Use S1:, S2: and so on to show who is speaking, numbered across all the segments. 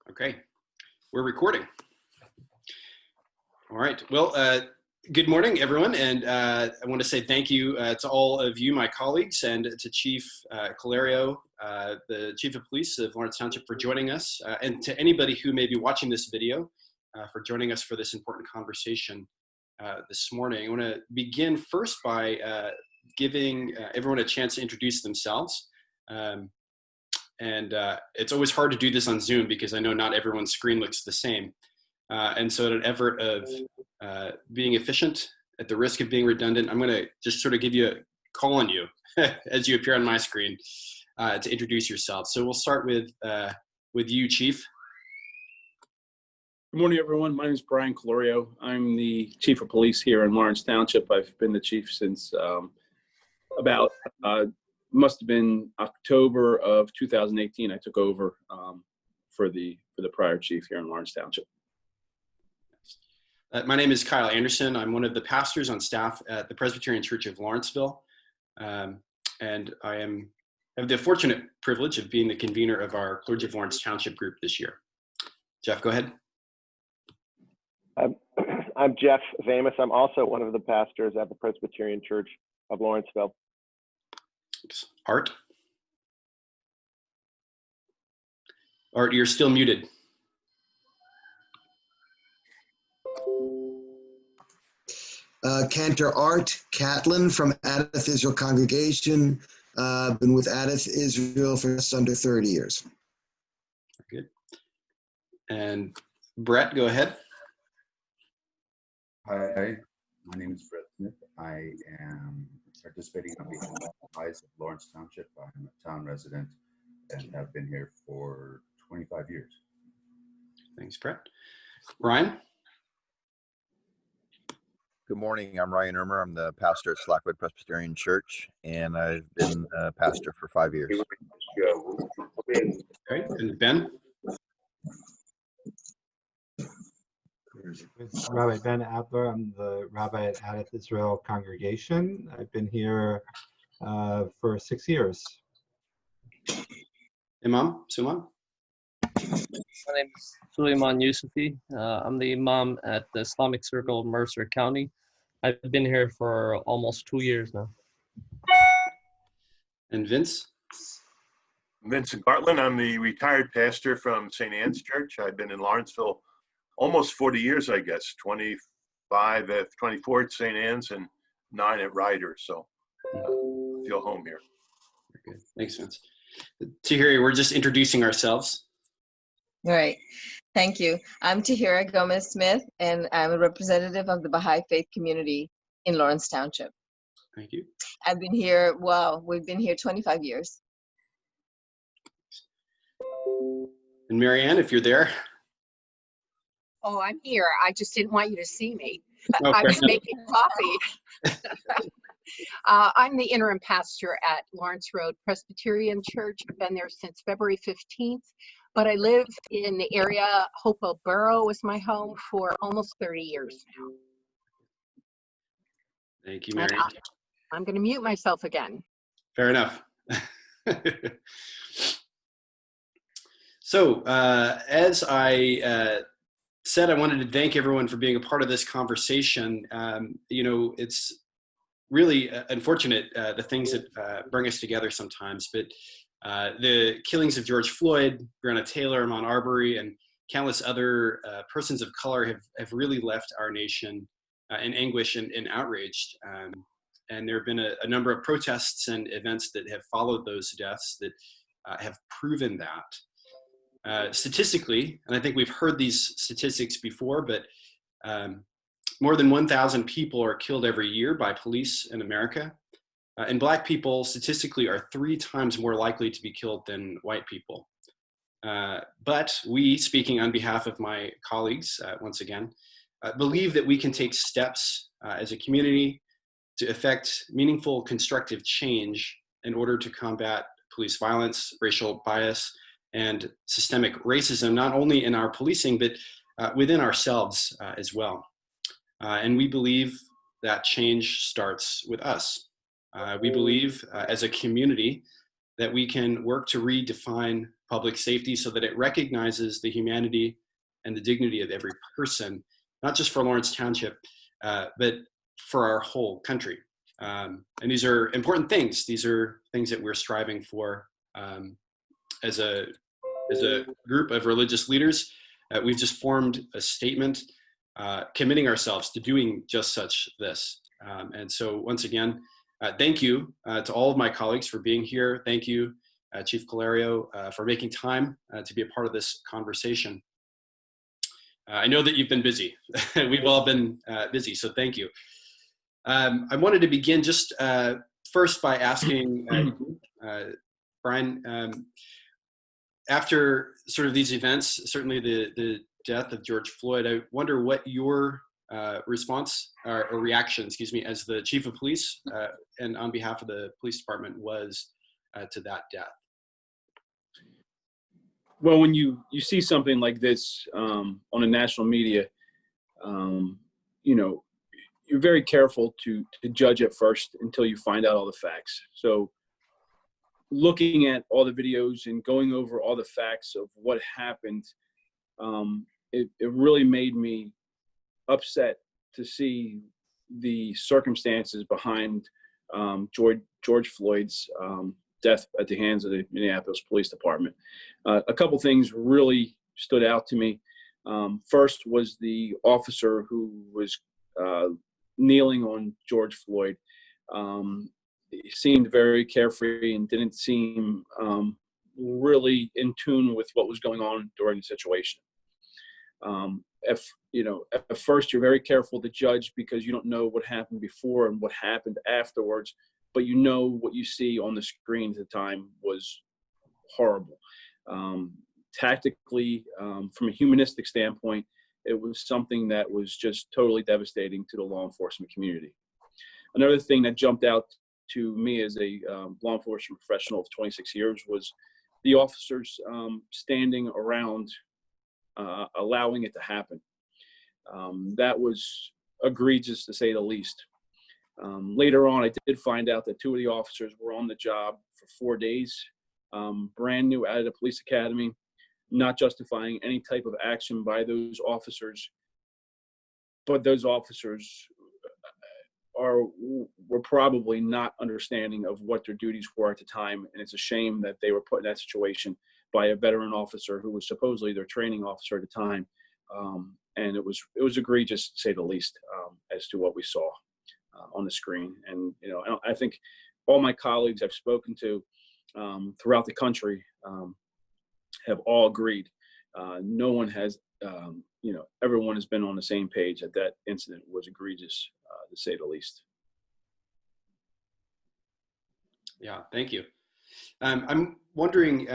S1: Okay, we're recording. All right, well, good morning, everyone, and I want to say thank you to all of you, my colleagues, and to Chief Calerio, the Chief of Police of Lawrence Township, for joining us, and to anybody who may be watching this video for joining us for this important conversation this morning. I want to begin first by giving everyone a chance to introduce themselves. It's always hard to do this on Zoom because I know not everyone's screen looks the same. And so in an effort of being efficient at the risk of being redundant, I'm going to just sort of give you a call on you as you appear on my screen to introduce yourself. So we'll start with you, Chief.
S2: Good morning, everyone. My name is Brian Clergy. I'm the Chief of Police here in Lawrence Township. I've been the chief since about must have been October of 2018. I took over for the prior chief here in Lawrence Township.
S1: My name is Kyle Anderson. I'm one of the pastors on staff at the Presbyterian Church of Lawrenceville, and I have the fortunate privilege of being the convener of our Clergy of Lawrence Township group this year. Jeff, go ahead.
S3: I'm Jeff Vamus. I'm also one of the pastors at the Presbyterian Church of Lawrenceville.
S1: Art, you're still muted.
S4: Cantor Art Catlin from Adath Israel Congregation. Been with Adath Israel for just under 30 years.
S1: Good. And Brett, go ahead.
S5: Hi, my name is Brett Smith. I am participating on behalf of the Eyes of Lawrence Township. I'm a town resident and have been here for 25 years.
S1: Thanks, Brett. Ryan?
S6: Good morning. I'm Ryan Ermer. I'm the pastor at Slackwood Presbyterian Church, and I've been a pastor for 5 years.
S1: Okay, and Ben?
S7: Rabbi Ben Adler. I'm the rabbi at Adath Israel Congregation. I've been here for 6 years.
S1: Imam Suman?
S8: My name is Suleiman Yusufi. I'm the imam at the Islamic Circle of Mercer County. I've been here for almost 2 years now.
S1: And Vince?
S9: Vincent Gartland. I'm the retired pastor from St. Anne's Church. I've been in Lawrenceville almost 40 years, I guess, 25 at 24 at St. Anne's and 9 at Ryder. So feel home here.
S1: Very good. Thanks, Vince. Tahiri, we're just introducing ourselves.
S10: All right. Thank you. I'm Tahira Gomez-Smith, and I'm a representative of the Baha'i Faith community in Lawrence Township.
S1: Thank you.
S10: I've been here, we've been here 25 years.
S1: And Marianne, if you're there.
S11: Oh, I'm here. I just didn't want you to see me.
S1: Oh,
S11: I was making coffee. I'm the interim pastor at Lawrence Road Presbyterian Church. I've been there since February 15th, but I live in the area. Hopewell Borough is my home for almost 30 years now.
S1: Thank you, Marianne.
S11: I'm going to mute myself again.
S1: Fair enough. So, as I said, I wanted to thank everyone for being a part of this conversation. It's really unfortunate, the things that bring us together sometimes, but the killings of George Floyd, Breonna Taylor, Ahmaud Arbery, and countless other persons of color have really left our nation in anguish and outraged. And there have been a number of protests and events that have followed those deaths that have proven that. Statistically, and I think we've heard these statistics before, but more than 1,000 people are killed every year by police in America. And Black people statistically are 3 times more likely to be killed than white people. But we, speaking on behalf of my colleagues, once again, believe that we can take steps as a community to effect meaningful, constructive change in order to combat police violence, racial bias, and systemic racism, not only in our policing, but within ourselves as well. And we believe that change starts with us. We believe as a community that we can work to redefine public safety so that it recognizes the humanity and the dignity of every person, not just for Lawrence Township, but for our whole country. And these are important things. These are things that we're striving for as a group of religious leaders. We've just formed a statement committing ourselves to doing just such this. And so once again, thank you to all of my colleagues for being here. Thank you, Chief Clergy, for making time to be a part of this conversation. I know that you've been busy. We've all been busy, so thank you. I wanted to begin just first by asking Brian, after sort of these events, certainly the death of George Floyd, I wonder what your response or reaction, excuse me, as the chief of police and on behalf of the police department was to that death.
S2: Well, when you see something like this on a national media, you know, you're very careful to judge at first until you find out all the facts. So looking at all the videos and going over all the facts of what happened, it really made me upset to see the circumstances behind George Floyd's death at the hands of the Minneapolis Police Department. A couple things really stood out to me. First was the officer who was kneeling on George Floyd. He seemed very carefree and didn't seem really in tune with what was going on during the situation. If you know, at first you're very careful to judge because you don't know what happened before and what happened afterwards, but you know what you see on the screen at the time was horrible. Tactically, from a humanistic standpoint, it was something that was just totally devastating to the law enforcement community. Another thing that jumped out to me as a law enforcement professional of 26 years was the officers standing around allowing it to happen. That was egregious, to say the least. Later on, I did find out that two of the officers were on the job for 4 days, brand new out of the police academy, not justifying any type of action by those officers. But those officers were probably not understanding of what their duties were at the time, and it's a shame that they were put in that situation by a veteran officer who was supposedly their training officer at the time. And it was egregious, to say the least, as to what we saw on the screen. And you know, I think all my colleagues I've spoken to throughout the country have all agreed. No one has, you know, everyone has been on the same page that that incident was egregious, to say the least.
S1: Yeah, thank you. I'm wondering,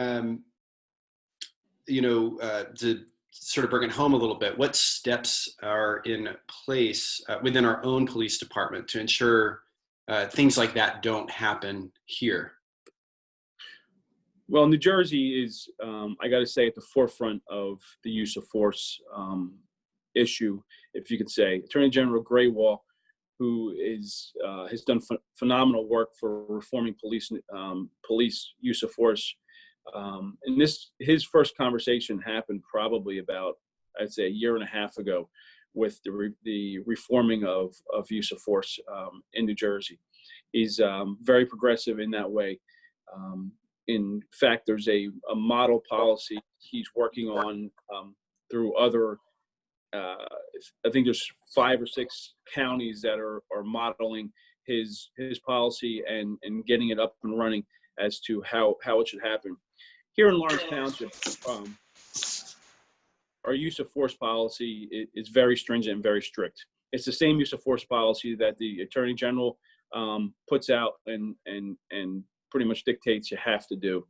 S1: you know, to sort of bring it home a little bit, what steps are in place within our own police department to ensure things like that don't happen here?
S2: Well, New Jersey is, I got to say, at the forefront of the use of force issue, if you could say. Attorney General Graywall, who has done phenomenal work for reforming police use of force. And his first conversation happened probably about, I'd say, 1.5 years ago, with the reforming of use of force in New Jersey. He's very progressive in that way. In fact, there's a model policy he's working on through other, I think there's 5 or 6 counties that are modeling his policy and getting it up and running as to how it should happen. Here in Lawrence Township, our use of force policy is very stringent and very strict. It's the same use of force policy that the Attorney General puts out and pretty much dictates you have to do.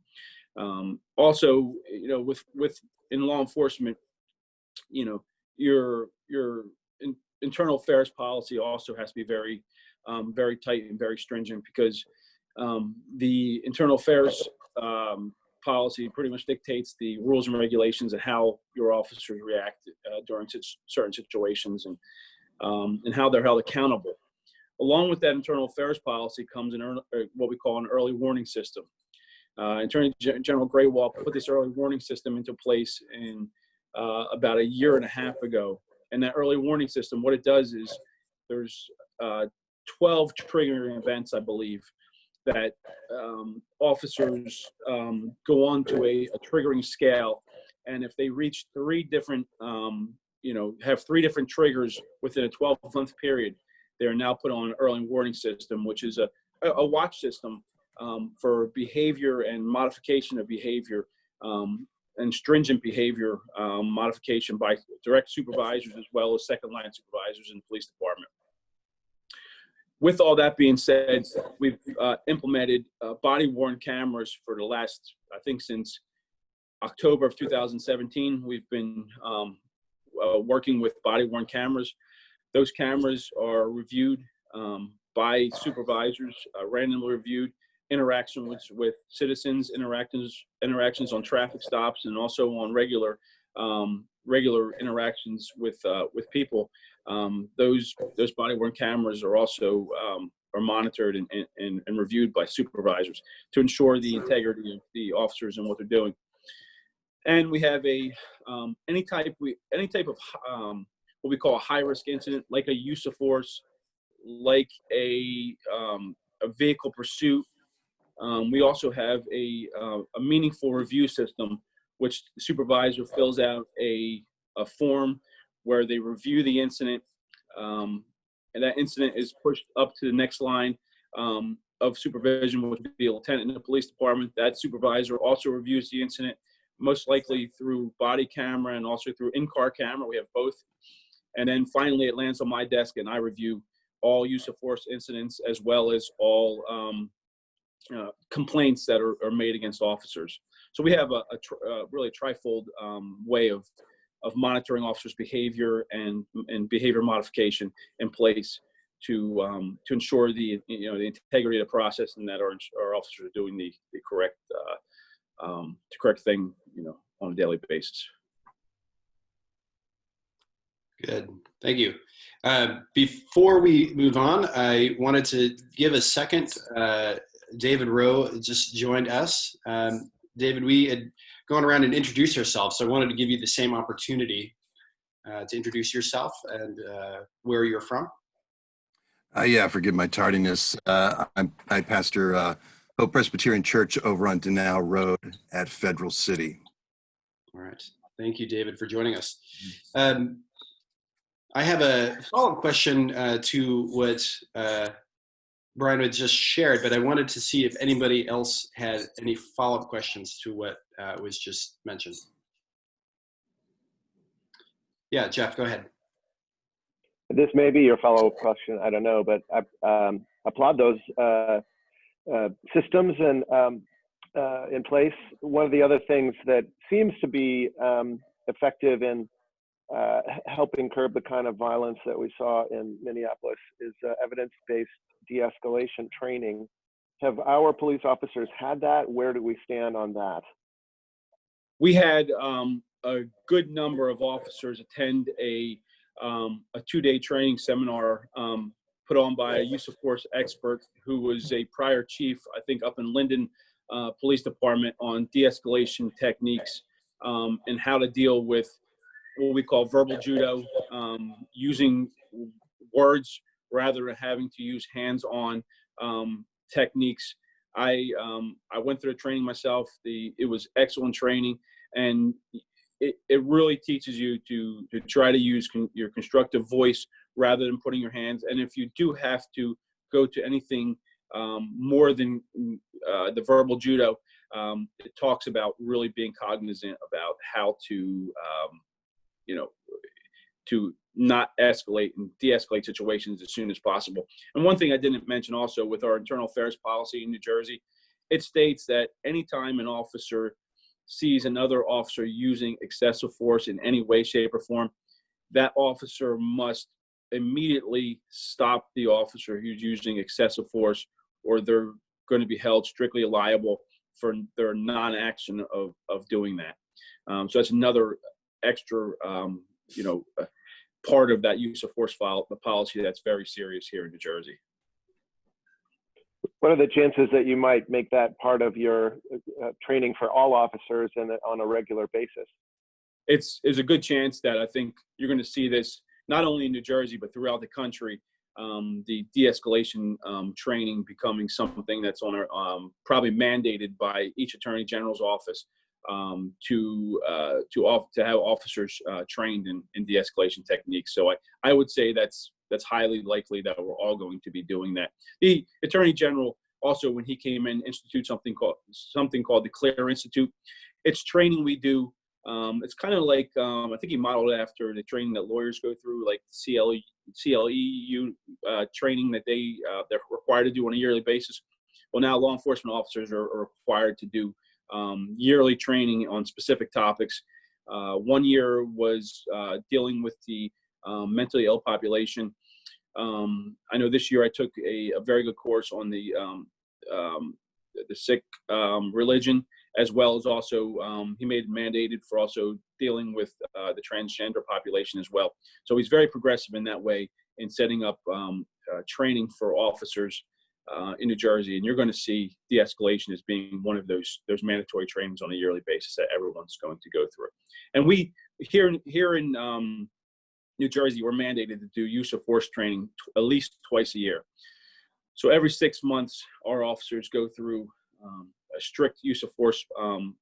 S2: Also, you know, with in law enforcement, you know, your internal affairs policy also has to be very very tight and very stringent, because the internal affairs policy pretty much dictates the rules and regulations and how your officers react during certain situations, and how they're held accountable. Along with that internal affairs policy comes what we call an early warning system. Attorney General Graywall put this early warning system into place in about a year and a half ago. And that early warning system, what it does is there's 12 triggering events, I believe, that officers go on to a triggering scale. And if they reach three different, have three different triggers within a 12-month period, they are now put on an early warning system, which is a watch system for behavior and modification of behavior and stringent behavior modification by direct supervisors as well as second-line supervisors in the police department. With all that being said, we've implemented body-worn cameras for the last, I think, since October of 2017. We've been working with body-worn cameras. Those cameras are reviewed by supervisors, randomly reviewed, interactions with citizens, interactions on traffic stops, and also on regular interactions with people. Those body-worn cameras are also are monitored and reviewed by supervisors to ensure the integrity of the officers and what they're doing. And we have any type of what we call a high-risk incident, like a use of force, like a vehicle pursuit. We also have a meaningful review system, which the supervisor fills out a form where they review the incident, and that incident is pushed up to the next line of supervision, which would be a lieutenant in the police department. That supervisor also reviews the incident, most likely through body camera and also through in-car camera. We have both. And then finally, it lands on my desk, and I review all use of force incidents as well as all complaints that are made against officers. So we have a really trifold way of monitoring officers' behavior and behavior modification in place to ensure the integrity of the process and that our officers are doing the correct thing on a daily basis.
S1: Good, thank you. Before we move on, I wanted to give a second. David Rowe just joined us. David, we had gone around and introduced ourselves, so I wanted to give you the same opportunity to introduce yourself and where you're from.
S12: Yeah, forgive my tardiness. I pastor Hope Presbyterian Church over on Denau Road at Federal City.
S1: All right. Thank you, David, for joining us. I have a follow-up question to what Brian had just shared, but I wanted to see if anybody else had any follow-up questions to what was just mentioned. Yeah, Jeff, go ahead.
S3: This may be your follow-up question, I don't know, but I applaud those systems and in place. One of the other things that seems to be effective in helping curb the kind of violence that we saw in Minneapolis is evidence-based de-escalation training. Have our police officers had that? Where do we stand on that?
S2: We had a good number of officers attend a 2-day training seminar put on by a use of force expert who was a prior chief, I think, up in Linden Police Department on de-escalation techniques and how to deal with what we call verbal judo, using words rather than having to use hands-on techniques. I went through the training myself. It was excellent training, and it really teaches you to try to use your constructive voice rather than putting your hands. And if you do have to go to anything more than the verbal judo, it talks about really being cognizant about how to to not escalate and de-escalate situations as soon as possible. And one thing I didn't mention also with our internal affairs policy in New Jersey, it states that anytime an officer sees another officer using excessive force in any way, shape, or form, that officer must immediately stop the officer who's using excessive force, or they're going to be held strictly liable for their non-action of doing that. So that's another extra, part of that use of force the policy that's very serious here in New Jersey.
S3: What are the chances that you might make that part of your training for all officers and on a regular basis?
S2: It's a good chance that I think you're going to see this not only in New Jersey, but throughout the country. The de-escalation training becoming something that's on our, probably mandated by each Attorney General's office to have officers trained in de-escalation techniques. So I would say that's highly likely that we're all going to be doing that. The Attorney General also, when he came in, instituted something called the Clear Institute. It's training we do. It's kind of like, I think he modeled it after the training that lawyers go through, like CLEU training that they're required to do on a yearly basis. Well, now law enforcement officers are required to do yearly training on specific topics. 1 year was dealing with the mentally ill population. I know this year I took a very good course on the Sikh religion, as well as also he made it mandated for also dealing with the transgender population as well. So he's very progressive in that way in setting up training for officers in New Jersey. And you're going to see de-escalation as being one of those mandatory trainings on a yearly basis that everyone's going to go through. And we here in New Jersey, we're mandated to do use of force training at least twice a year. So every 6 months, our officers go through a strict use of force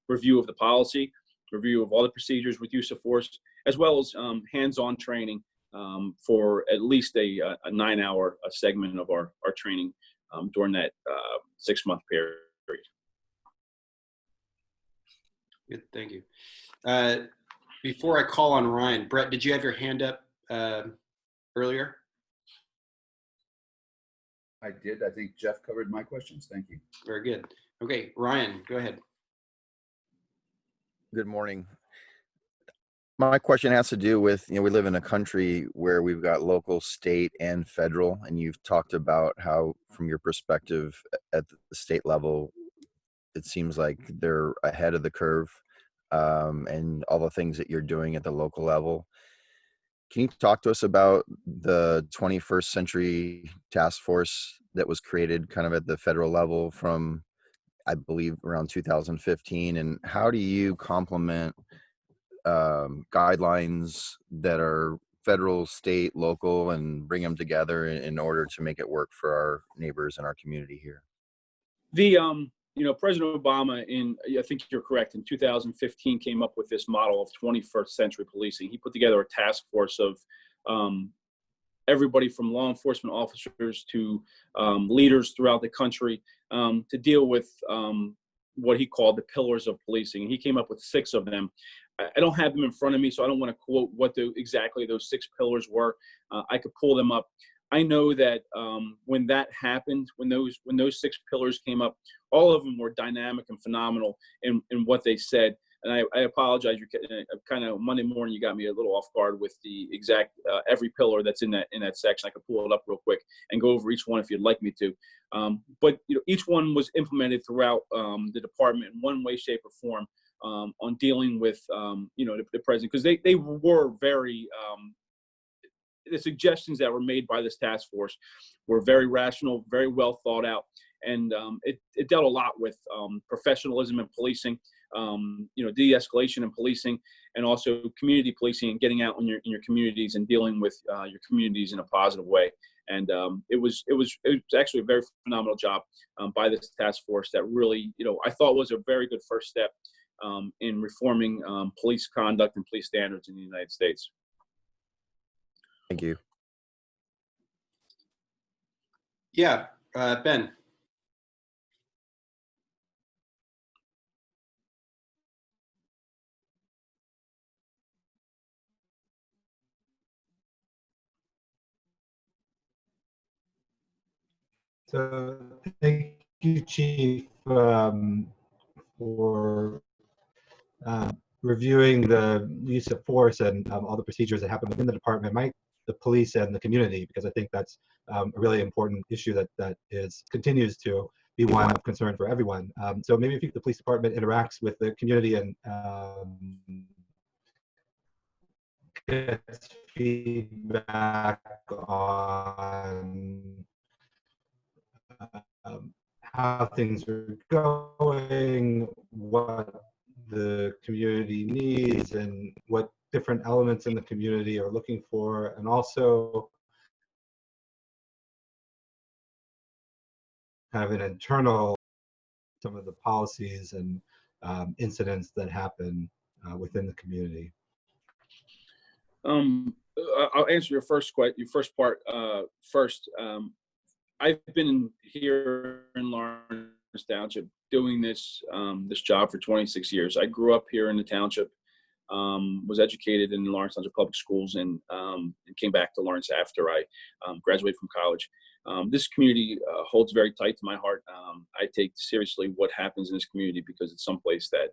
S2: review of the policy, review of all the procedures with use of force, as well as hands-on training for at least a 9-hour segment of our training during that 6-month period.
S1: Good, thank you. Before I call on Ryan, Brett, did you have your hand up earlier?
S5: I did. I think Jeff covered my questions. Thank you.
S1: Very good. Okay, Ryan, go ahead.
S6: Good morning. My question has to do with, we live in a country where we've got local, state, and federal, and you've talked about how, from your perspective at the state level, it seems like they're ahead of the curve, and all the things that you're doing at the local level. Can you talk to us about the 21st Century Task Force that was created kind of at the federal level from, I believe, around 2015, and how do you complement guidelines that are federal, state, local, and bring them together in order to make it work for our neighbors and our community here?
S2: President Obama, I think you're correct, in 2015 came up with this model of 21st century policing. He put together a task force of everybody from law enforcement officers to leaders throughout the country to deal with what he called the pillars of policing. And he came up with 6 of them. I don't have them in front of me, so I don't want to quote what exactly those 6 pillars were. I could pull them up. I know that when that happened, when those 6 pillars came up, all of them were dynamic and phenomenal in what they said. And I apologize. You're kind of Monday morning. You got me a little off guard with the exact every pillar that's in that section. I could pull it up real quick and go over each one if you'd like me to. But each one was implemented throughout the department in one way, shape, or form on dealing with the president, because they were very. The suggestions that were made by this task force were very rational, very well thought out, and it dealt a lot with professionalism in policing, de-escalation in policing, and also community policing and getting out in your communities and dealing with your communities in a positive way. And it was actually a very phenomenal job by this task force that really, I thought was a very good first step in reforming police conduct and police standards in the United States.
S6: Thank you.
S1: Yeah, Ben.
S7: So thank you, Chief, for reviewing the use of force and all the procedures that happen within the department, the police and the community, because I think that's a really important issue that continues to be one of concern for everyone. So maybe if the police department interacts with the community and gets feedback on how things are going, what the community needs, and what different elements in the community are looking for, and also kind of an internal, some of the policies and incidents that happen within the community.
S2: I'll answer your first part first. I've been here in Lawrence Township doing this job for 26 years. I grew up here in the township, was educated in the Lawrence Township Public Schools, and came back to Lawrence after I graduated from college. This community holds very tight to my heart. I take seriously what happens in this community because it's someplace that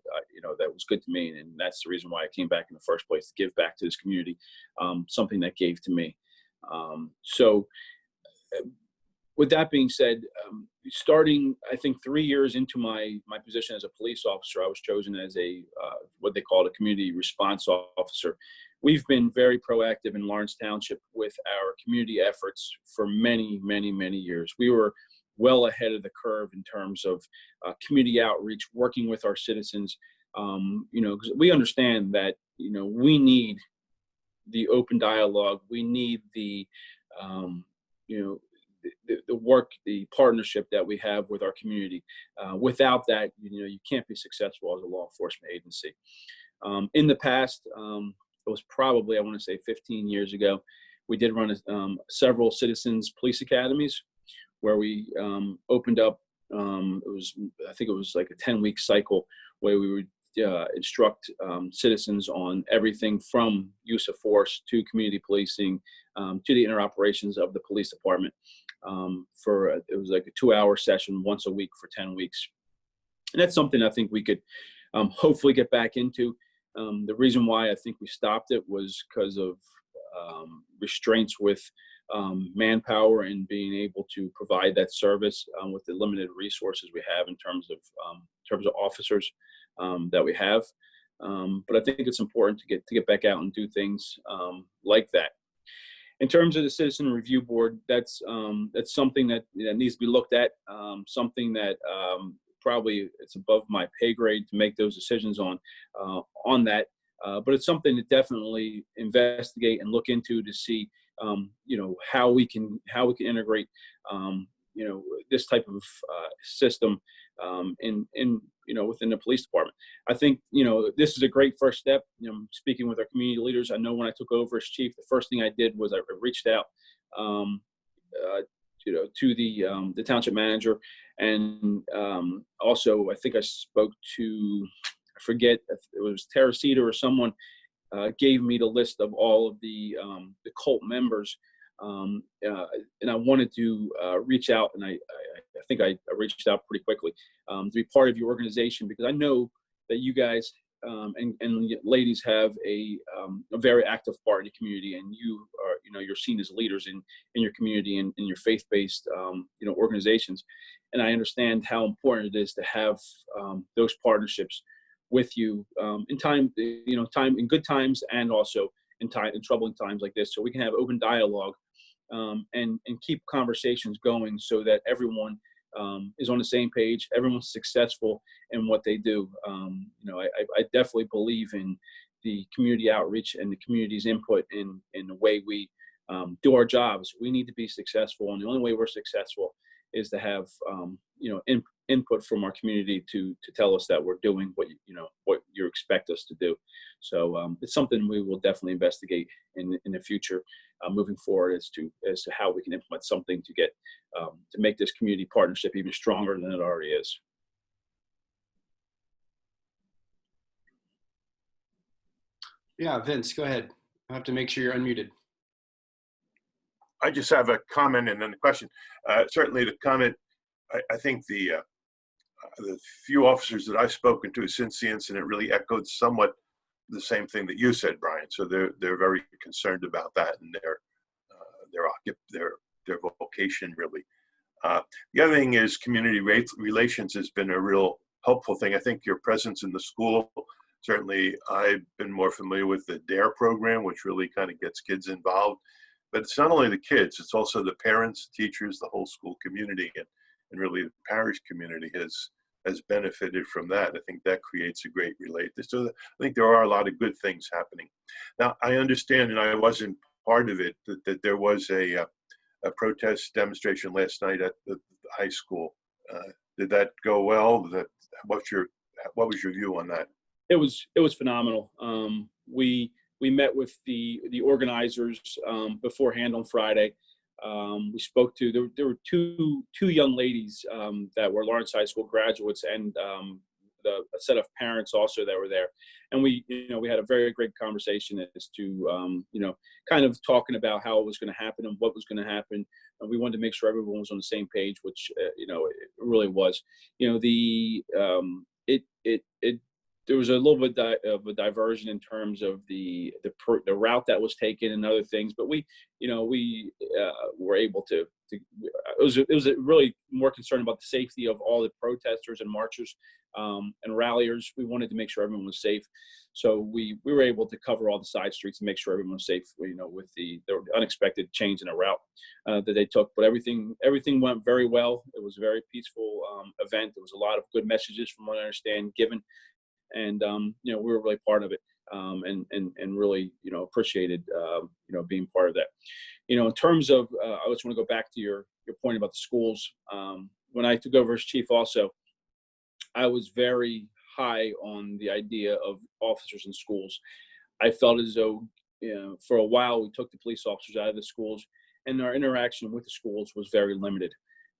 S2: that was good to me, and that's the reason why I came back in the first place, to give back to this community, something that gave to me. So, with that being said, starting I think 3 years into my position as a police officer, I was chosen as a what they call a community response officer. We've been very proactive in Lawrence Township with our community efforts for many, many, many years. We were well ahead of the curve in terms of community outreach, working with our citizens. Because we understand that we need the open dialogue. We need the the work, the partnership that we have with our community. Without that, you can't be successful as a law enforcement agency. In the past, it was probably, I want to say 15 years ago, we did run several citizens police academies where we opened up, I think it was like a 10-week cycle where we would instruct citizens on everything from use of force to community policing to the inner operations of the police department. It was like a 2-hour session once a week for 10 weeks. And that's something I think we could hopefully get back into. The reason why I think we stopped it was because of restraints with manpower and being able to provide that service with the limited resources we have in terms of officers that we have. But I think it's important to get back out and do things like that. In terms of the Citizen Review Board, that's something that needs to be looked at. Something that probably it's above my pay grade to make those decisions on that. But it's something to definitely investigate and look into to see, how we can integrate, this type of system within the police department. I think, this is a great first step. Speaking with our community leaders, I know when I took over as chief, the first thing I did was I reached out, to the township manager, and also I think I spoke to, I forget if it was Teresita or someone gave me the list of all of the cult members, and I wanted to reach out, and I think I reached out pretty quickly to be part of your organization, because I know that you guys and ladies have a very active part in the community, and you are, you're seen as leaders in your community and in your faith-based, organizations. And I understand how important it is to have those partnerships with you in time in good times, and also in troubling times like this, so we can have open dialogue and keep conversations going, so that everyone is on the same page, everyone's successful in what they do. I definitely believe in the community outreach and the community's input in the way we do our jobs. We need to be successful, and the only way we're successful is to have input from our community to tell us that we're doing what you expect us to do. So it's something we will definitely investigate in the future, moving forward, as to how we can implement something to get to make this community partnership even stronger than it already is.
S1: Yeah, Vince, go ahead. I have to make sure you're unmuted.
S9: I just have a comment and then a question. Certainly the comment, I think the few officers that I've spoken to since the incident really echoed somewhat the same thing that you said, Brian. So they're very concerned about that and their vocation, really. The other thing is community relations has been a real helpful thing. I think your presence in the school, certainly I've been more familiar with the DARE program, which really kind of gets kids involved. But it's not only the kids, it's also the parents, teachers, the whole school community. and really the parish community has benefited from that. I think that creates a great relate. So I think there are a lot of good things happening. Now, I understand, and I wasn't part of it, that there was a protest demonstration last night at the high school. Did that go well? What was your view on that?
S2: It was phenomenal. We met with the organizers beforehand on Friday. We spoke to there were two young ladies that were Lawrence High School graduates, and a set of parents also that were there. And we had a very great conversation as to kind of talking about how it was going to happen and what was going to happen. And we wanted to make sure everyone was on the same page, which it really was. There was a little bit of a diversion in terms of the route that was taken and other things, but we were able to. It was really more concerned about the safety of all the protesters and marchers and ralliers. We wanted to make sure everyone was safe, so we were able to cover all the side streets and make sure everyone was safe. With the unexpected change in the route that they took, but everything went very well. It was a very peaceful event. There was a lot of good messages, from what I understand, given. And we were really part of it, and really appreciated being part of that. In terms of I just want to go back to your point about the schools. When I took over as chief, also, I was very high on the idea of officers in schools. I felt as though for a while we took the police officers out of the schools, and our interaction with the schools was very limited.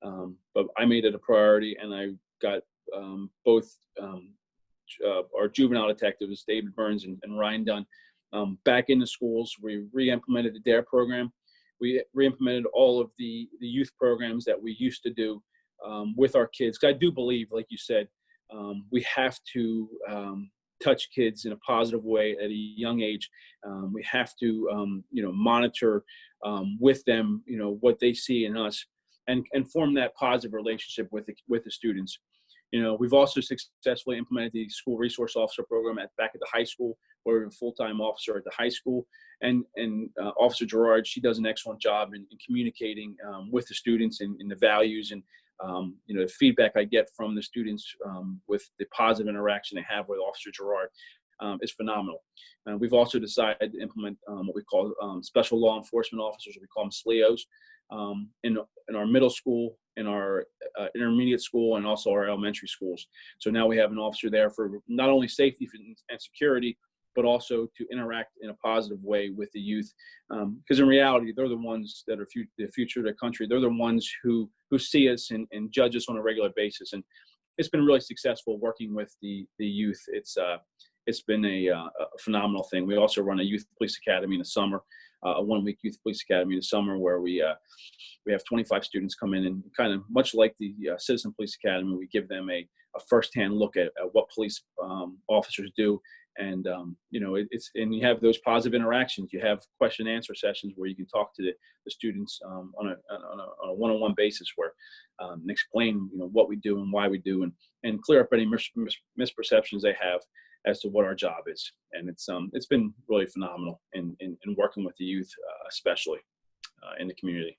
S2: But I made it a priority, and I got both. Our juvenile detectives, David Burns and Ryan Dunn, back in the schools. We re-implemented the DARE program. We re-implemented all of the youth programs that we used to do with our kids. I do believe, like you said, we have to touch kids in a positive way at a young age. We have to, monitor with them, what they see in us, and form that positive relationship with the students. We've also successfully implemented the school resource officer program back at the high school. We're a full-time officer at the high school, and Officer Gerard, she does an excellent job in communicating with the students and the values and the feedback I get from the students with the positive interaction they have with Officer Gerard is phenomenal. We've also decided to implement what we call special law enforcement officers, or we call them SLEOs, in our middle school, in our intermediate school, and also our elementary schools. So now we have an officer there for not only safety and security, but also to interact in a positive way with the youth. Because in reality, they're the ones that are the future of the country. They're the ones who see us and judge us on a regular basis. And it's been really successful working with the youth. It's been a phenomenal thing. We also run a youth police academy in the summer, a 1-week youth police academy in the summer, where we have 25 students come in, and kind of much like the Citizen Police Academy, we give them a firsthand look at what police officers do. And and you have those positive interactions. You have question and answer sessions where you can talk to the students on a one-on-one basis, where and explain what we do and why we do, and clear up any misperceptions they have as to what our job is. And it's been really phenomenal in working with the youth, especially in the community.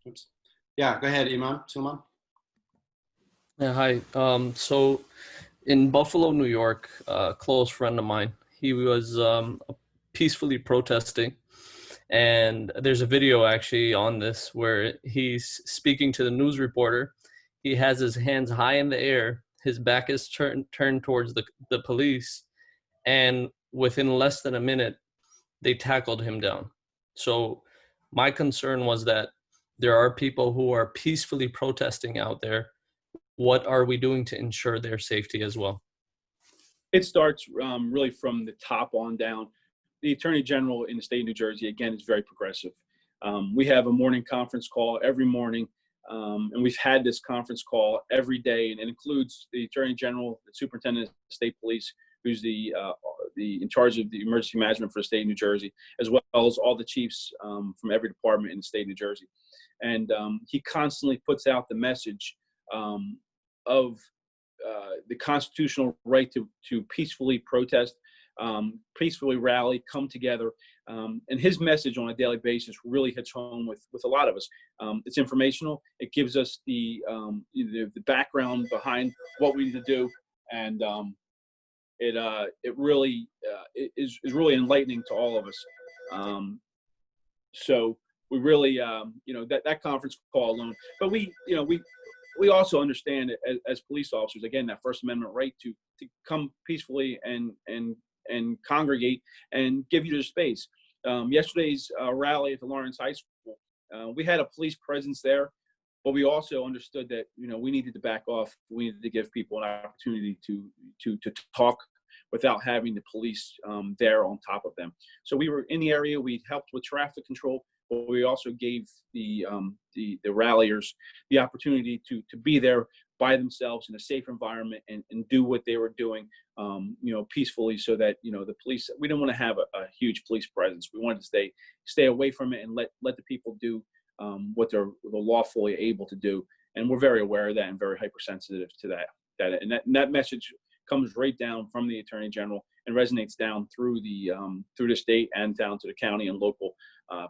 S1: Oops. Yeah, go ahead, Suleiman.
S8: Yeah, hi. So in Buffalo, New York, a close friend of mine, he was peacefully protesting. And there's a video actually on this where he's speaking to the news reporter. He has his hands high in the air. His back is turned towards the police. And within less than a minute, they tackled him down. So my concern was that there are people who are peacefully protesting out there. What are we doing to ensure their safety as well?
S2: It starts really from the top on down. The Attorney General in the state of New Jersey, again, is very progressive. We have a morning conference call every morning, and we've had this conference call every day, and it includes the Attorney General, the Superintendent of State Police, who's in charge of the emergency management for the state of New Jersey, as well as all the chiefs from every department in the state of New Jersey. And he constantly puts out the message of the constitutional right to peacefully protest, peacefully rally, come together. And his message on a daily basis really hits home with a lot of us. It's informational. It gives us the background behind what we need to do, and it really is really enlightening to all of us. So we really, that conference call alone, but we also understand as police officers, again, that First Amendment right to come peacefully and congregate and give you the space. Yesterday's rally at the Lawrence High School, we had a police presence there, but we also understood that, we needed to back off. We needed to give people an opportunity to talk without having the police there on top of them. So we were in the area. We helped with traffic control, but we also gave the ralliers the opportunity to be there by themselves in a safe environment and do what they were doing, peacefully, so that, the police, we didn't want to have a huge police presence. We wanted to stay away from it and let the people do what they're lawfully able to do. And we're very aware of that and very hypersensitive to that. And that message comes right down from the Attorney General and resonates down through the state and down to the county and local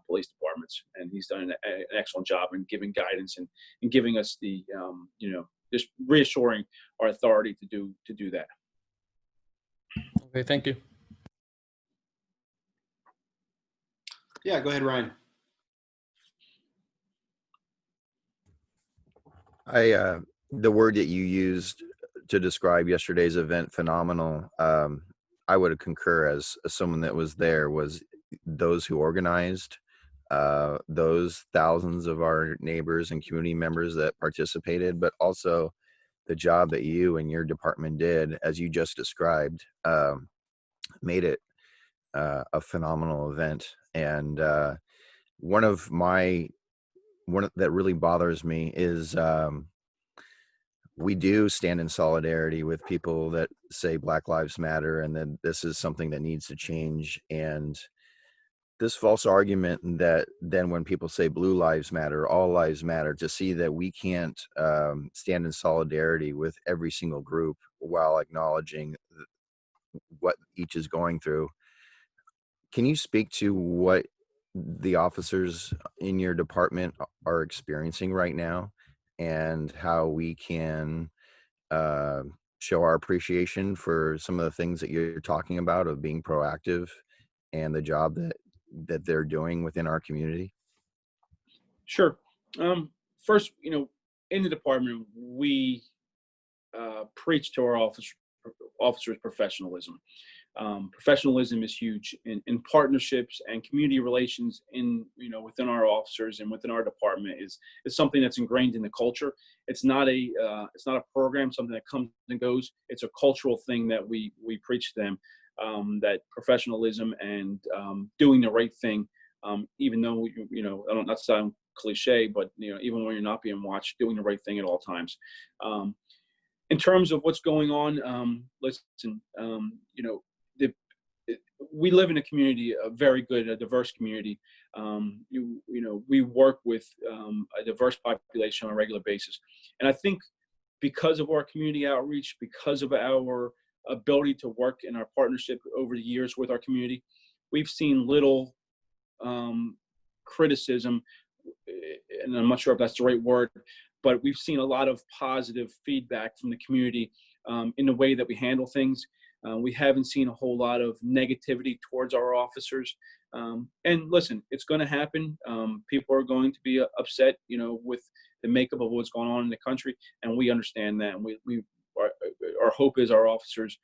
S2: police departments. And he's done an excellent job in giving guidance and giving us the, just reassuring our authority to do that.
S8: Okay, thank you.
S1: Yeah, go ahead, Ryan.
S6: The word that you used to describe yesterday's event, phenomenal, I would concur as someone that was there, was those who organized, those thousands of our neighbors and community members that participated, but also the job that you and your department did, as you just described, made it a phenomenal event. And one that really bothers me is we do stand in solidarity with people that say Black Lives Matter, and then this is something that needs to change. And this false argument that then when people say Blue Lives Matter, all lives matter, to see that we can't stand in solidarity with every single group while acknowledging what each is going through. Can you speak to what the officers in your department are experiencing right now, and how we can show our appreciation for some of the things that you're talking about, of being proactive and the job that they're doing within our community?
S2: Sure. First, in the department, we preach to our officers professionalism. Professionalism is huge in partnerships and community relations within our officers and within our department is something that's ingrained in the culture. It's not a program, something that comes and goes. It's a cultural thing that we preach to them, that professionalism and doing the right thing, even though, I don't, not to sound cliche, but, even when you're not being watched, doing the right thing at all times. In terms of what's going on, listen, we live in a community, a very good, a diverse community. We work with a diverse population on a regular basis. And I think because of our community outreach, because of our ability to work in our partnership over the years with our community, we've seen little criticism, and I'm not sure if that's the right word, but we've seen a lot of positive feedback from the community in the way that we handle things. We haven't seen a whole lot of negativity towards our officers. And listen, it's going to happen. People are going to be upset, with the makeup of what's going on in the country, and we understand that. And our hope is our officers,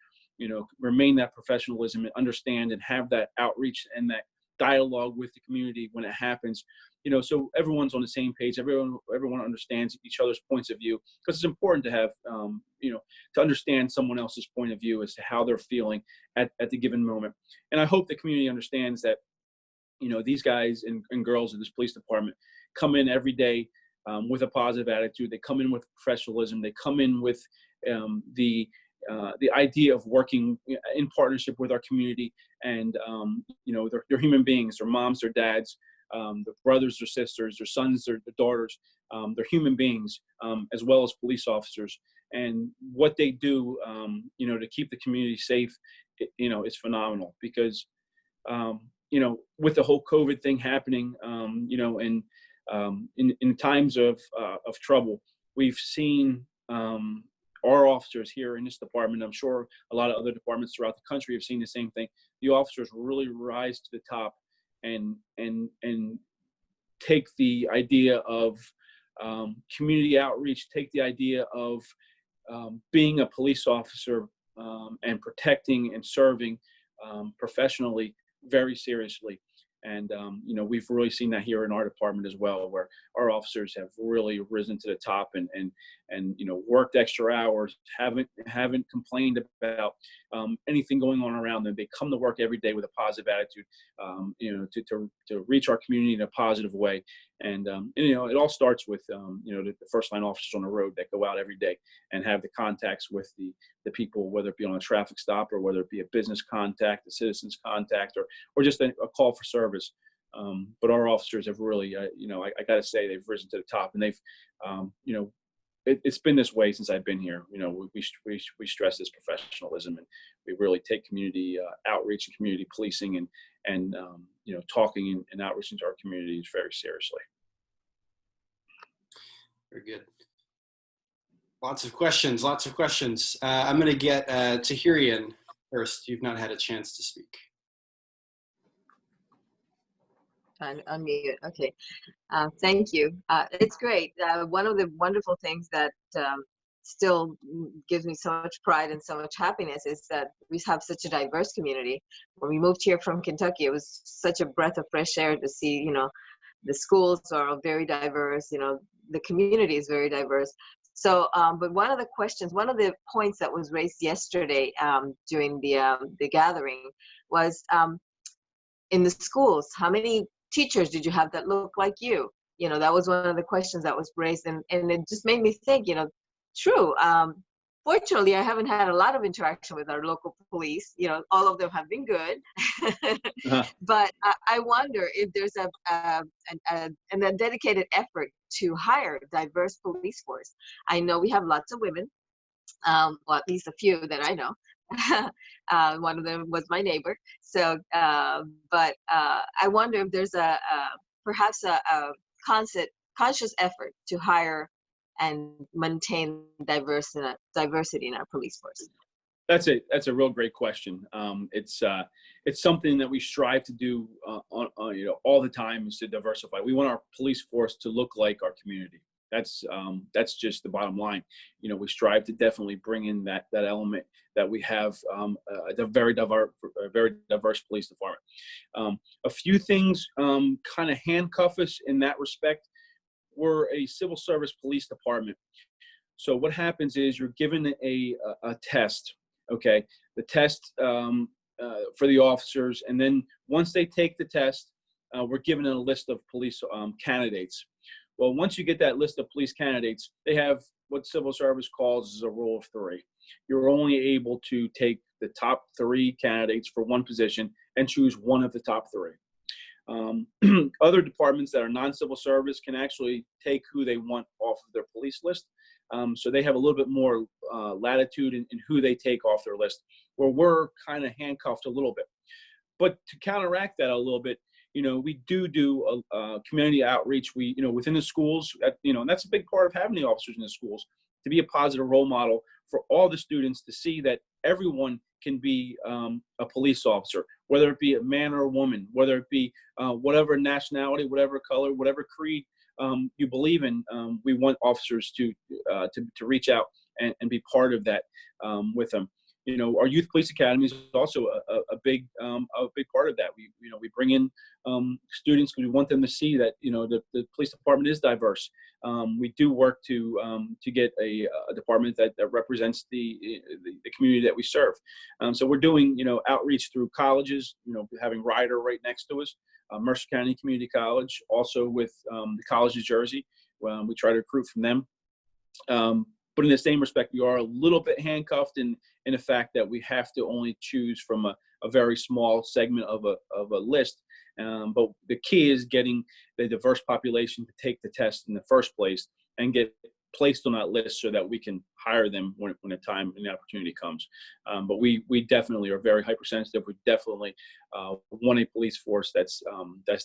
S2: remain that professionalism and understand and have that outreach and that dialogue with the community when it happens. So everyone's on the same page. Everyone understands each other's points of view, because it's important to have, to understand someone else's point of view as to how they're feeling at the given moment. And I hope the community understands that, these guys and girls in this police department come in every day with a positive attitude. They come in with professionalism. They come in with the idea of working in partnership with our community. And, they're human beings, their moms, their dads, their brothers, their sisters, their sons, their daughters. They're human beings, as well as police officers. And what they do, to keep the community safe, is phenomenal. Because, with the whole COVID thing happening, and in times of trouble, we've seen our officers here in this department. I'm sure a lot of other departments throughout the country have seen the same thing. The officers really rise to the top and take the idea of community outreach, take the idea of being a police officer and protecting and serving professionally very seriously. And, we've really seen that here in our department as well, where our officers have really risen to the top and worked extra hours, haven't complained about anything going on around them. They come to work every day with a positive attitude, to reach our community in a positive way. And it all starts with, the first line officers on the road that go out every day and have the contacts with the people, whether it be on a traffic stop or whether it be a business contact, a citizen's contact, or just a call for service. But our officers have really, I got to say, they've risen to the top, and they've, it's been this way since I've been here. We stress this professionalism, and we really take community outreach and community policing and talking and outreaching to our communities very seriously.
S1: Very good. Lots of questions. I'm going to get Tahirian first. You've not had a chance to speak.
S10: Unmute. Okay. Thank you. It's great. One of the wonderful things that still gives me so much pride and so much happiness is that we have such a diverse community. When we moved here from Kentucky, it was such a breath of fresh air to see, the schools are very diverse, the community is very diverse. So, but one of the points that was raised yesterday during the gathering was in the schools, how many teachers did you have that look like you? That was one of the questions that was raised, and it just made me think, true. Fortunately, I haven't had a lot of interaction with our local police. All of them have been good. But I wonder if there's a dedicated effort to hire a diverse police force. I know we have lots of women, well, at least a few that I know. One of them was my neighbor. So, but I wonder if there's perhaps a conscious effort to hire and maintain diversity in our police force.
S2: That's a real great question. It's something that we strive to do all the time, is to diversify. We want our police force to look like our community. That's just the bottom line. We strive to definitely bring in that element that we have a very diverse police department. A few things kind of handcuff us in that respect. We're a civil service police department. So what happens is you're given a test, okay? The test for the officers, and then once they take the test, we're given a list of police candidates. Well, once you get that list of police candidates, they have what civil service calls a rule of three. You're only able to take the top 3 candidates for one position and choose one of the top 3. Other departments that are non-civil service can actually take who they want off of their police list. So they have a little bit more latitude in who they take off their list, where we're kind of handcuffed a little bit. But to counteract that a little bit, we do community outreach. We, within the schools, and that's a big part of having the officers in the schools, to be a positive role model for all the students, to see that everyone can be a police officer, whether it be a man or a woman, whether it be whatever nationality, whatever color, whatever creed you believe in. We want officers to reach out and be part of that with them. Our youth police academy is also a big part of that. We bring in students because we want them to see that the police department is diverse. We do work to get a department that represents the community that we serve. So we're doing outreach through colleges. Having Ryder right next to us, Mercer County Community College, also with the College of Jersey. We try to recruit from them. But in the same respect, we are a little bit handcuffed in the fact that we have to only choose from a very small segment of a list. But the key is getting the diverse population to take the test in the first place and get placed on that list so that we can hire them when the time and the opportunity comes. But we definitely are very hypersensitive. We definitely want a police force that's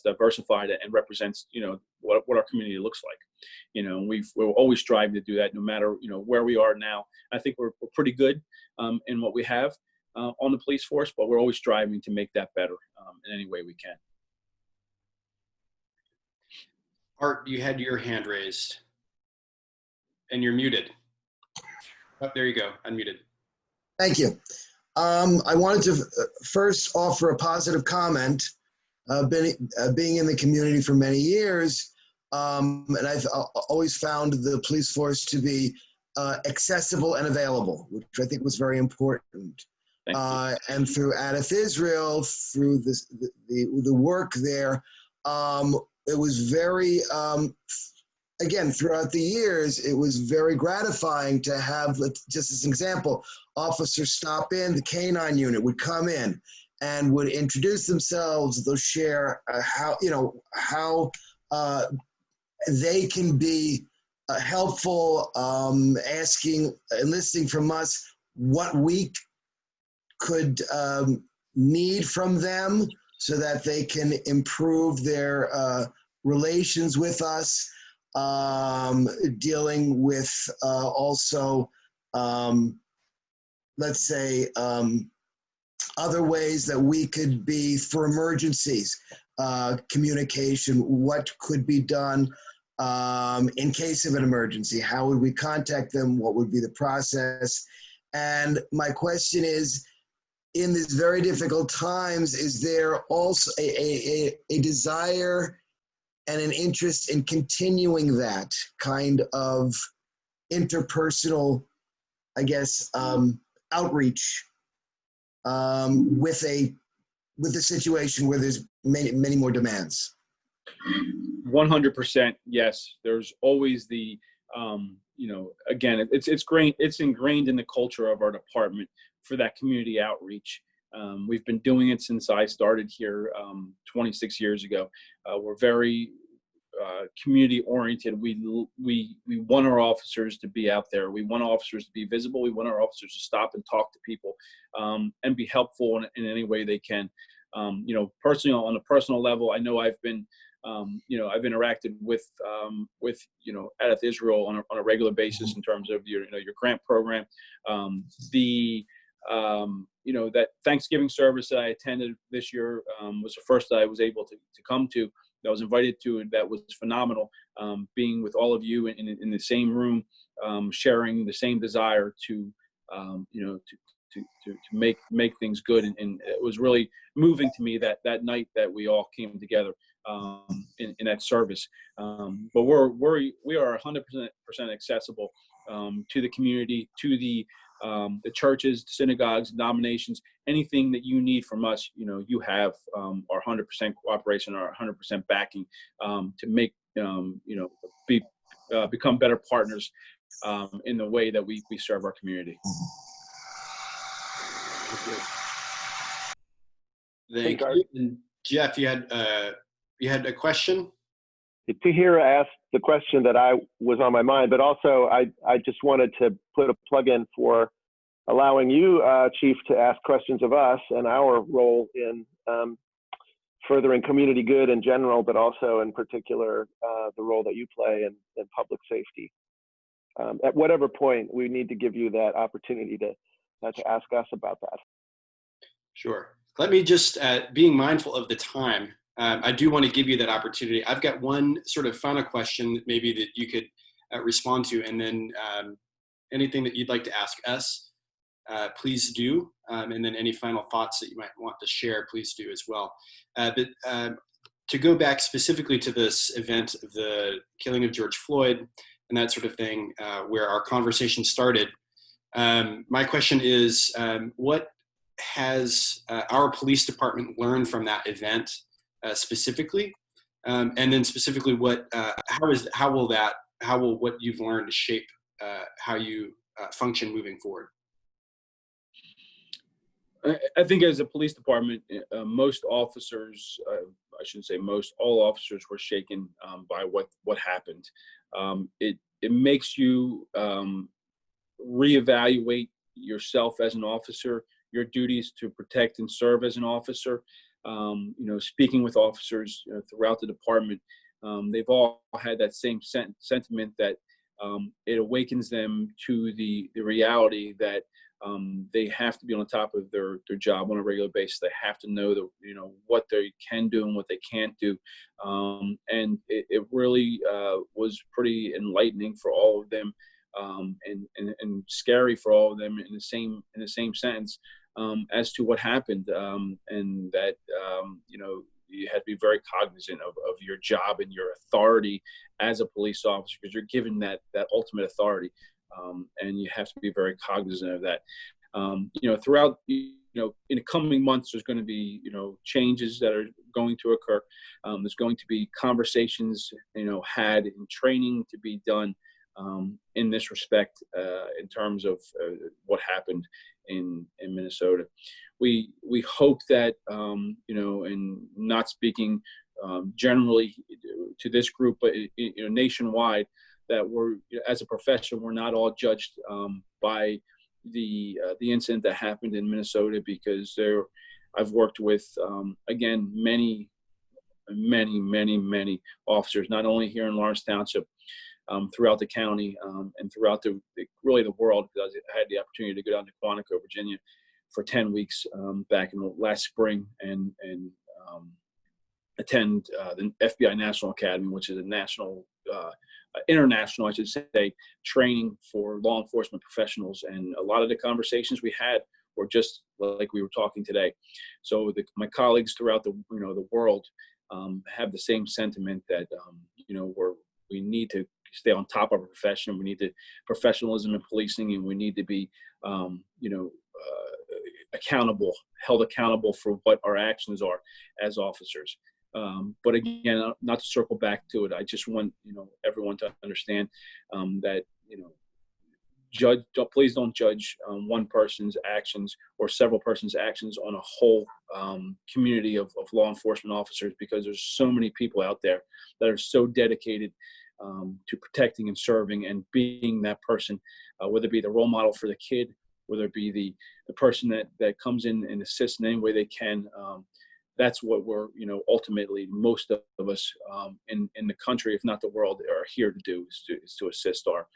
S2: diversified and represents, you know, what our community looks like. You know, we're always striving to do that, no matter, you know, where we are now. I think we're pretty good in what we have on the police force, but we're always striving to make that better in any way we can.
S1: Art, you had your hand raised, and you're muted. Oh, there you go, unmuted.
S4: Thank you. I wanted to first offer a positive comment. Being in the community for many years, and I've always found the police force to be accessible and available, which I think was very important. And through Adath Israel, through the work there, it was very, again, throughout the years, it was very gratifying to have, just as an example, officers stop in, the K-9 unit would come in and would introduce themselves. They'll share how they can be helpful, enlisting from us what we could need from them so that they can improve their relations with us, dealing with also, let's say, other ways that we could be for emergencies, communication, what could be done in case of an emergency, how would we contact them, what would be the process. And my question is, in these very difficult times, is there also a desire and an interest in continuing that kind of interpersonal, I guess, outreach with a situation where there's many more demands?
S2: 100%, yes. There's always the, you know, again, it's ingrained in the culture of our department for that community outreach. We've been doing it since I started here 26 years ago. We're very community oriented. We want our officers to be out there. We want officers to be visible. We want our officers to stop and talk to people and be helpful in any way they can. You know, personally, on a personal level, I know I've been, you know, I've interacted with you know, Adath Israel on a regular basis in terms of your grant program. You know, that Thanksgiving service that I attended this year was the first that I was able to come to, that I was invited to, and that was phenomenal. Being with all of you in the same room, sharing the same desire to, you know, to make things good. And it was really moving to me that night that we all came together in that service. But we are 100% accessible to the community, to the churches, synagogues, denominations. Anything that you need from us, you know, you have our 100% cooperation, our 100% backing to make, you know, become better partners in the way that we serve our community.
S1: Thank you. And Jeff, you had a question?
S3: Tahir asked the question that I was on my mind, but also I just wanted to put a plug in for allowing you, Chief, to ask questions of us and our role in furthering community good in general, but also in particular the role that you play in public safety. At whatever point, we need to give you that opportunity to ask us about that.
S1: Sure. Let me just, being mindful of the time, I do want to give you that opportunity. I've got one sort of final question maybe that you could respond to, and then anything that you'd like to ask us, please do. And then any final thoughts that you might want to share, please do as well. But to go back specifically to this event of the killing of George Floyd and that sort of thing, where our conversation started, my question is, what has our police department learned from that event specifically, and then specifically how will what you've learned shape how you function moving forward?
S2: I think as a police department, most officers, I shouldn't say most, all officers were shaken by what happened. it makes you reevaluate yourself as an officer, your duties to protect and serve as an officer. Speaking with officers throughout the department, they've all had that same sentiment that it awakens them to the reality that they have to be on top of their job on a regular basis. They have to know what they can do and what they can't do. And it really was pretty enlightening for all of them, and scary for all of them in the same sentence, as to what happened, and that you had to be very cognizant of your job and your authority as a police officer, because you're given that ultimate authority, and you have to be very cognizant of that. Throughout in the coming months, there's going to be changes that are going to occur. There's going to be conversations had and training to be done in this respect, in terms of what happened in Minnesota. We hope that and not speaking generally to this group, but nationwide, that we're, as a profession, we're not all judged by the incident that happened in Minnesota, because I've worked with again many officers, not only here in Lawrence Township, throughout the county, and throughout the world, because I had the opportunity to go down to Quantico, Virginia, for 10 weeks back in the last spring, and attend the FBI National Academy, which is a national, international, I should say, training for law enforcement professionals. And a lot of the conversations we had were just like we were talking today. So my colleagues throughout the world have the same sentiment that we need to stay on top of our profession. We need the professionalism in policing, and we need to be held accountable for what our actions are as officers. But again, not to circle back to it, I just want everyone to understand that please don't judge one person's actions or several persons' actions on a whole community of law enforcement officers, because there's so many people out there that are so dedicated to protecting and serving and being that person, whether it be the role model for the kid, whether it be the person that comes in and assists in any way they can. That's what we're, ultimately, most of us in the country, if not the world, are here to do, is to assist our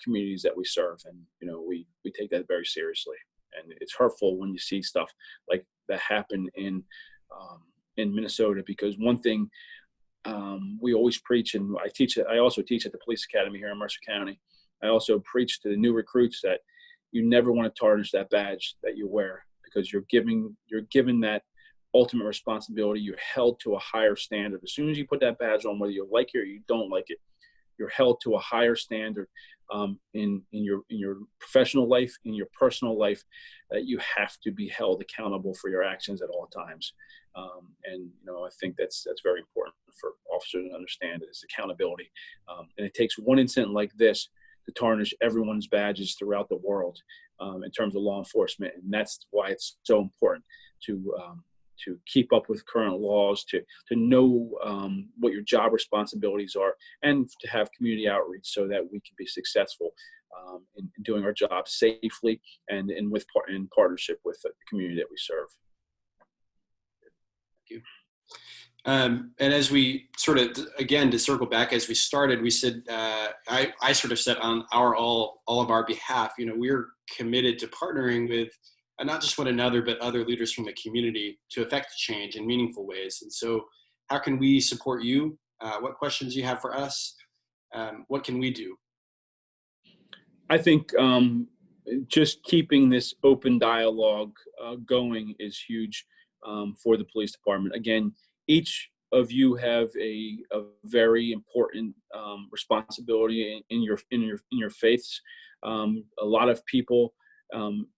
S2: communities that we serve. And, we take that very seriously. And it's hurtful when you see stuff like that happen in Minnesota, because one thing we always preach, and I also teach at the police academy here in Mercer County. I also preach to the new recruits that you never want to tarnish that badge that you wear, because you're given that ultimate responsibility. You're held to a higher standard. As soon as you put that badge on, whether you like it or you don't like it, you're held to a higher standard in your professional life, in your personal life, that you have to be held accountable for your actions at all times. And I think that's very important for officers to understand, is accountability. And it takes one incident like this to tarnish everyone's badges throughout the world in terms of law enforcement. And that's why it's so important to keep up with current laws, to know what your job responsibilities are, and to have community outreach so that we can be successful in doing our job safely and in partnership with the community that we serve.
S1: Thank you. And as we sort of, again, to circle back, as we started, we said, I sort of said on all of our behalf, we're committed to partnering with not just one another, but other leaders from the community to affect change in meaningful ways. And so how can we support you? What questions do you have for us? What can we do?
S2: I think just keeping this open dialogue going is huge for the police department. Again, each of you have a very important responsibility in your faiths. A lot of people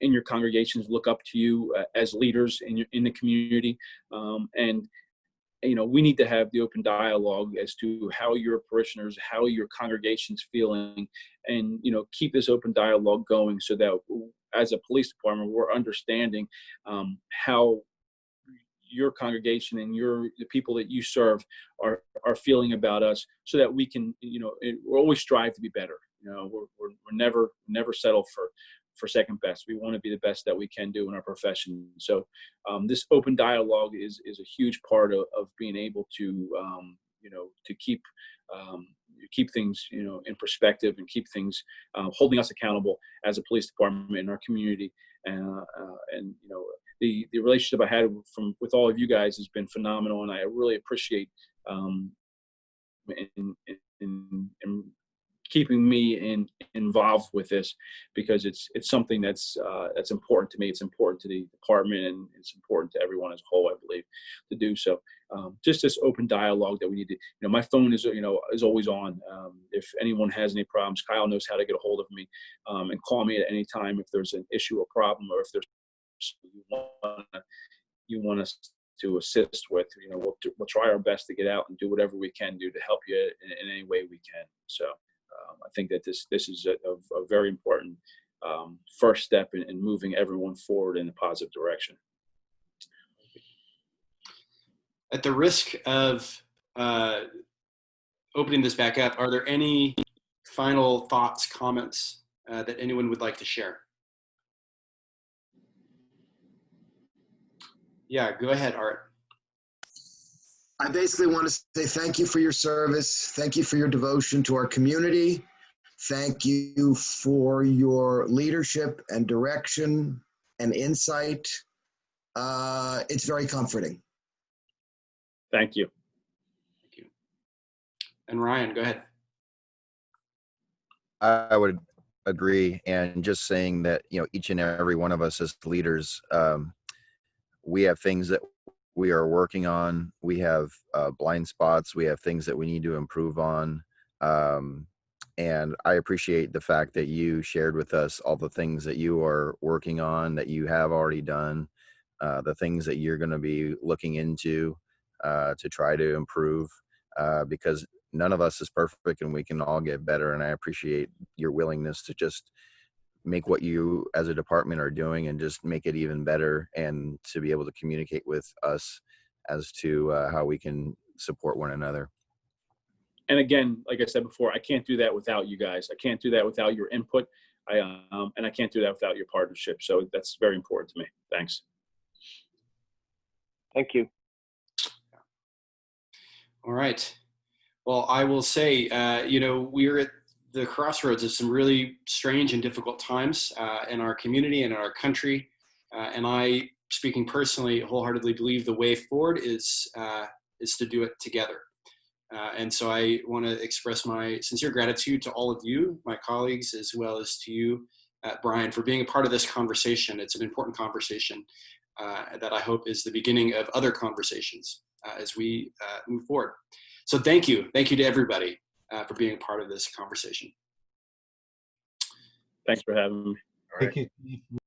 S2: in your congregations look up to you as leaders in the community, and we need to have the open dialogue as to how your parishioners, how your congregation's feeling, and keep this open dialogue going, so that as a police department, we're understanding how your congregation and the people that you serve are feeling about us, so that we can, we'll always strive to be better. We're never settle for second best. We want to be the best that we can do in our profession. So this open dialogue is a huge part of being able to to keep things in perspective, and keep things holding us accountable as a police department in our community. And the relationship I had with all of you guys has been phenomenal, and I really appreciate in keeping me involved with this, because it's something that's important to me. It's important to the department, and it's important to everyone as a whole, I believe, to do so. Just this open dialogue that we need to, my phone is always on. If anyone has any problems, Kyle knows how to get a hold of me, and call me at any time if there's an issue or problem, or if there's you want us to assist with. We'll try our best to get out and do whatever we can do to help you in any way we can. So I think that this is a very important first step in moving everyone forward in a positive direction.
S1: At the risk of opening this back up, are there any final thoughts, comments that anyone would like to share? Yeah, go ahead, Art.
S4: I basically want to say thank you for your service. Thank you for your devotion to our community. Thank you for your leadership and direction and insight. It's very comforting.
S2: Thank you.
S1: Thank you. And Ryan, go ahead.
S6: I would agree. And just saying that, each and every one of us as leaders, we have things that we are working on. We have blind spots. We have things that we need to improve on. And I appreciate the fact that you shared with us all the things that you are working on, that you have already done, the things that you're going to be looking into to try to improve, because none of us is perfect and we can all get better. And I appreciate your willingness to just make what you as a department are doing and just make it even better, and to be able to communicate with us as to how we can support one another.
S2: And again, like I said before, I can't do that without you guys. I can't do that without your input. And I can't do that without your partnership. So that's very important to me. Thanks.
S3: Thank you.
S1: All right. Well, I will say, we're at the crossroads of some really strange and difficult times in our community and in our country. And I, speaking personally, wholeheartedly believe the way forward is to do it together. And so I want to express my sincere gratitude to all of you, my colleagues, as well as to you, Brian, for being a part of this conversation. It's an important conversation that I hope is the beginning of other conversations as we move forward. So thank you. Thank you to everybody for being a part of this conversation.
S2: Thanks for having me.
S7: Thank you.